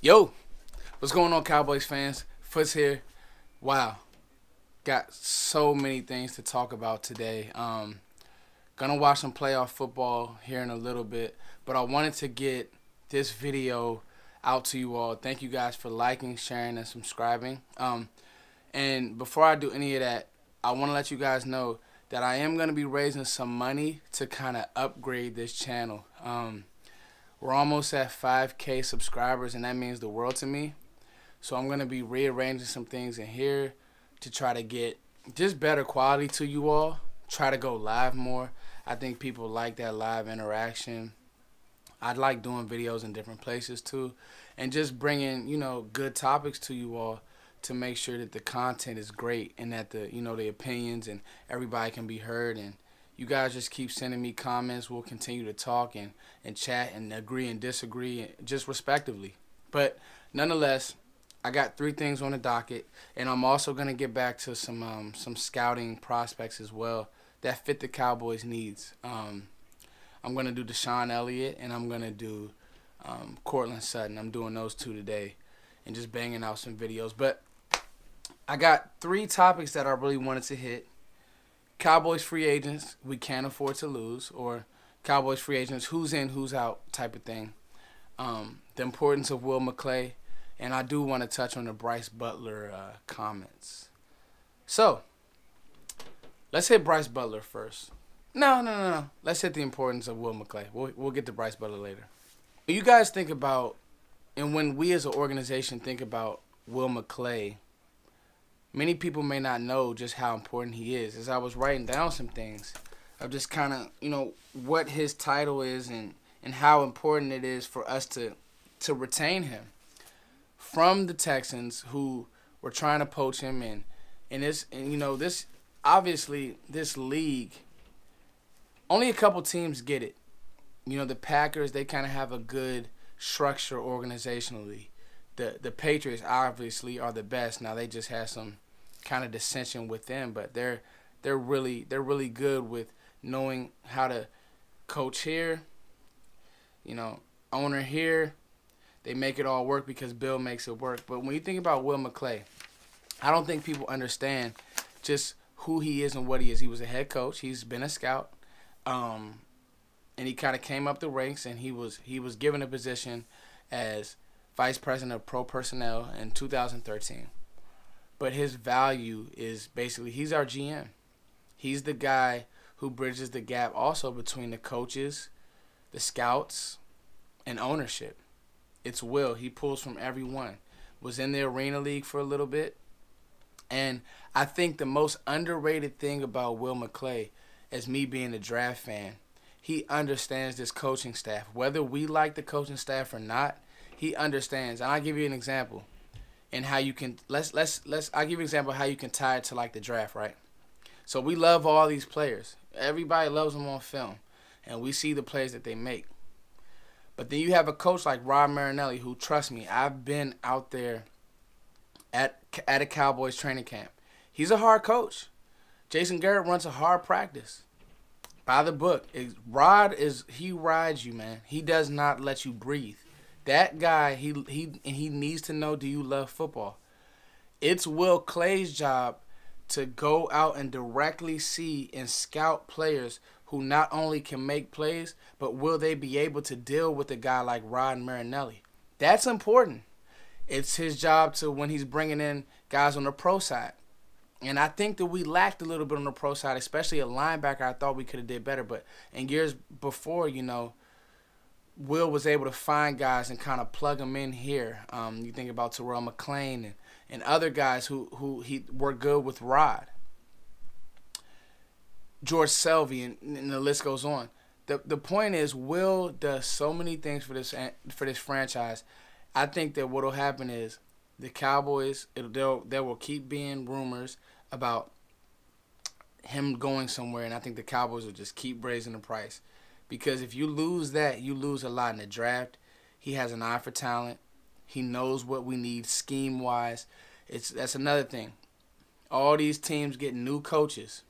Yo, what's going on, Cowboys fans? Foots here. Wow, got so many things to talk about today. Gonna watch some playoff football here in a little bit, but I wanted to get this video out to you all. Thank you guys for liking, sharing, and subscribing. And before I do any of that, I want to let you guys know that I am gonna be raising some money to kind of upgrade this channel. We're almost at 5K subscribers, and that means the world to me. So I'm going to be rearranging some things in here to try to get just better quality to you all. Try to go live more. I think people like that live interaction. I'd like doing videos in different places too. And just bringing, good topics to you all to make sure that the content is great and that the opinions and everybody can be heard. And you guys just keep sending me comments. We'll continue to talk and chat and agree and disagree just respectively. But nonetheless, I got 3 things on the docket, and I'm also going to get back to some scouting prospects as well that fit the Cowboys' needs. I'm going to do Deshaun Elliott, and I'm going to do Cortland Sutton. I'm doing those 2 today and just banging out some videos. But I got 3 topics that I really wanted to hit. Cowboys free agents we can't afford to lose, or Cowboys free agents who's in, who's out type of thing. The importance of Will McCLay, and I do want to touch on the Brice Butler comments. So, let's hit Brice Butler first. No. Let's hit the importance of Will McCLay. We'll get to Brice Butler later. When you guys think about, and when we as an organization think about Will McCLay, many people may not know just how important he is. As I was writing down some things of just kind of, what his title is and how important it is for us to retain him from the Texans, who were trying to poach him this obviously this league, only a couple teams get it. The Packers, they kind of have a good structure organizationally. The Patriots obviously are the best. Now they just had some kind of dissension with them, but they're really good with knowing how to coach here, owner here. They make it all work because Bill makes it work. But when you think about Will McCLay, I don't think people understand just who he is and what he is. He was a head coach. He's been a scout, and he kind of came up the ranks, and he was given a position as Vice President of Pro Personnel in 2013. But his value is basically he's our GM. He's the guy who bridges the gap also between the coaches, the scouts, and ownership. It's Will. He pulls from everyone. Was in the Arena League for a little bit. And I think the most underrated thing about Will McCLay, as me being a draft fan, he understands this coaching staff. Whether we like the coaching staff or not, he understands. And I'll give you an example. And how you can I'll give you an example of how you can tie it to like the draft, right? So we love all these players. Everybody loves them on film, and we see the plays that they make. But then you have a coach like Rod Marinelli, who, trust me, I've been out there at a Cowboys training camp. He's a hard coach. Jason Garrett runs a hard practice. By the book. He rides you, man. He does not let you breathe. That guy, he needs to know, do you love football? It's Will Clay's job to go out and directly see and scout players who not only can make plays, but will they be able to deal with a guy like Rod Marinelli? That's important. It's his job to, when he's bringing in guys on the pro side. And I think that we lacked a little bit on the pro side, especially a linebacker. I thought we could have did better. But in years before, Will was able to find guys and kind of plug them in here. You think about Terrell McClain and other guys who were good with Rod. George Selvey, and the list goes on. The point is, Will does so many things for this franchise. I think that what will happen is the Cowboys, there will keep being rumors about him going somewhere, and I think the Cowboys will just keep raising the price. Because if you lose that, you lose a lot in the draft. He has an eye for talent. He knows what we need scheme-wise. That's another thing. All these teams get new coaches,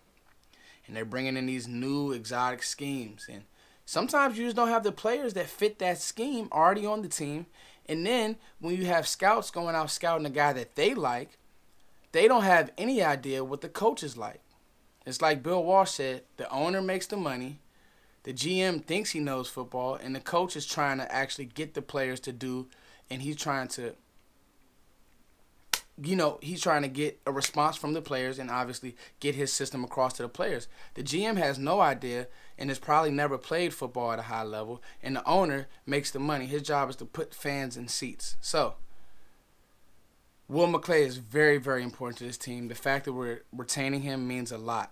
and they're bringing in these new exotic schemes. And sometimes you just don't have the players that fit that scheme already on the team, And then when you have scouts going out scouting a guy that they like, they don't have any idea what the coach is like. It's like Bill Walsh said, the owner makes the money, the GM thinks he knows football, and the coach is trying to actually get the players to do, and he's trying to, he's trying to get a response from the players and obviously get his system across to the players. The GM has no idea and has probably never played football at a high level, and the owner makes the money. His job is to put fans in seats. So Will McCLay is very, very important to this team. The fact that we're retaining him means a lot.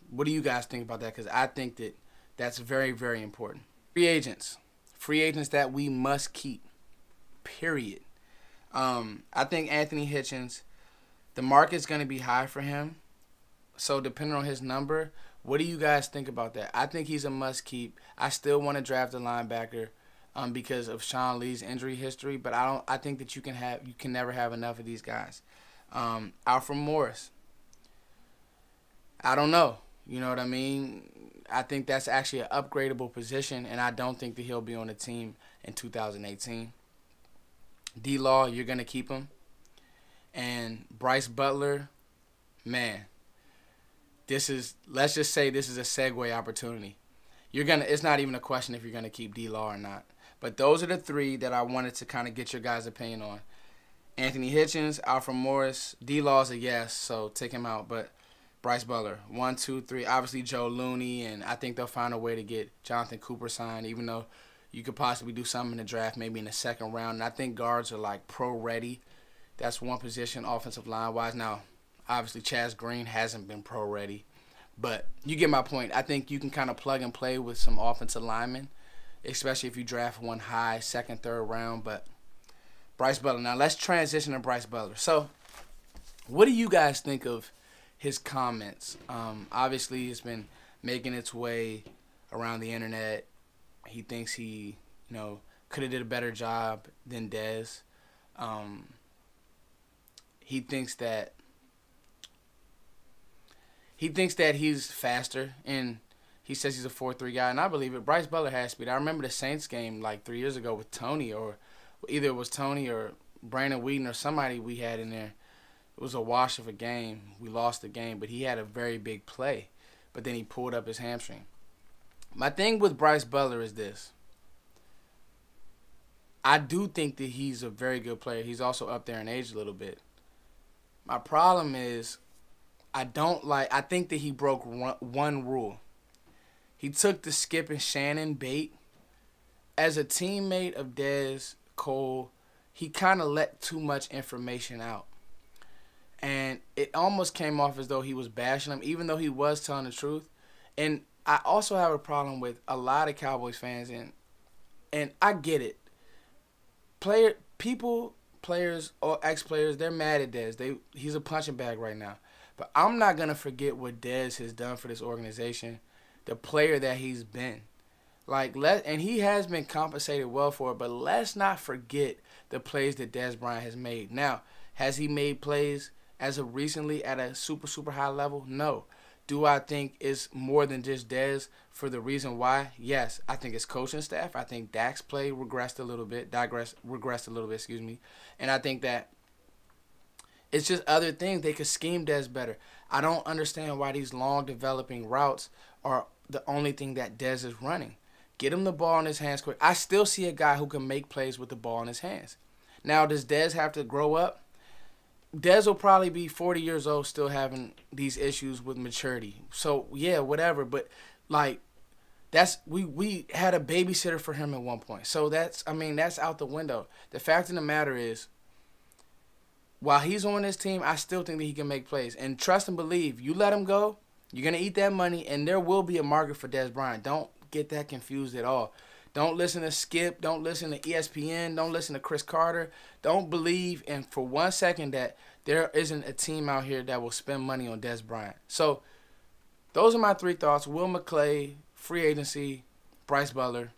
What do you guys think about that? Because I think that that's very, very important. Free agents. Free agents that we must keep. Period. I think Anthony Hitchens, the market's going to be high for him. So depending on his number, what do you guys think about that? I think he's a must keep. I still want to draft a linebacker because of Sean Lee's injury history, but I think that you can never have enough of these guys. Alfred Morris. I don't know. You know what I mean? I think that's actually an upgradable position, and I don't think that he'll be on the team in 2018. D-Law, you're going to keep him. And Brice Butler, man, let's just say this is a segue opportunity. It's not even a question if you're going to keep D-Law or not. But those are the three that I wanted to kind of get your guys' opinion on. Anthony Hitchens, Alfred Morris, D-Law's a yes, so take him out. But Brice Butler, 1, 2, 3. Obviously Joe Looney, and I think they'll find a way to get Jonathan Cooper signed, even though you could possibly do something in the draft, maybe in the second round. And I think guards are like pro-ready. That's one position offensive line-wise. Now, obviously Chaz Green hasn't been pro-ready. But you get my point. I think you can kind of plug and play with some offensive linemen, especially if you draft one high, second, third round. But Brice Butler. Now, let's transition to Brice Butler. So, what do you guys think of his comments? Obviously, it's been making its way around the internet. He thinks he, could have did a better job than Dez. He thinks that he's faster, and he says he's a 4.3 guy, and I believe it. Brice Butler has speed. I remember the Saints game like 3 years ago with Tony, or either it was Tony or Brandon Whedon or somebody we had in there. It was a wash of a game. We lost the game, but he had a very big play, but then he pulled up his hamstring. My thing with Brice Butler is this. I do think that he's a very good player. He's also up there in age a little bit. My problem is I think that he broke one rule. He took the Skip and Shannon bait. As a teammate of Dez Cole, he kind of let too much information out. And it almost came off as though he was bashing him, even though he was telling the truth. And I also have a problem with a lot of Cowboys fans, and I get it. Players or ex-players, they're mad at Dez. He's a punching bag right now. But I'm not going to forget what Dez has done for this organization, the player that he's been. And he has been compensated well for it, but let's not forget the plays that Dez Bryant has made. Now, has he made plays as of recently at a super, super high level? No. Do I think it's more than just Dez for the reason why? Yes. I think it's coaching staff. I think Dak's play regressed a little bit, And I think that it's just other things. They could scheme Dez better. I don't understand why these long developing routes are the only thing that Dez is running. Get him the ball in his hands quick. I still see a guy who can make plays with the ball in his hands. Now, does Dez have to grow up? Dez will probably be 40 years old still having these issues with maturity. So, yeah, whatever. But, we had a babysitter for him at one point. So, that's out the window. The fact of the matter is, while he's on this team, I still think that he can make plays. And trust and believe, you let him go, you're going to eat that money, and there will be a market for Dez Bryant. Don't get that confused at all. Don't listen to Skip. Don't listen to ESPN. Don't listen to Chris Carter. Don't believe and for 1 second that there isn't a team out here that will spend money on Dez Bryant. So those are my three thoughts. Will McCLay, free agency, Brice Butler.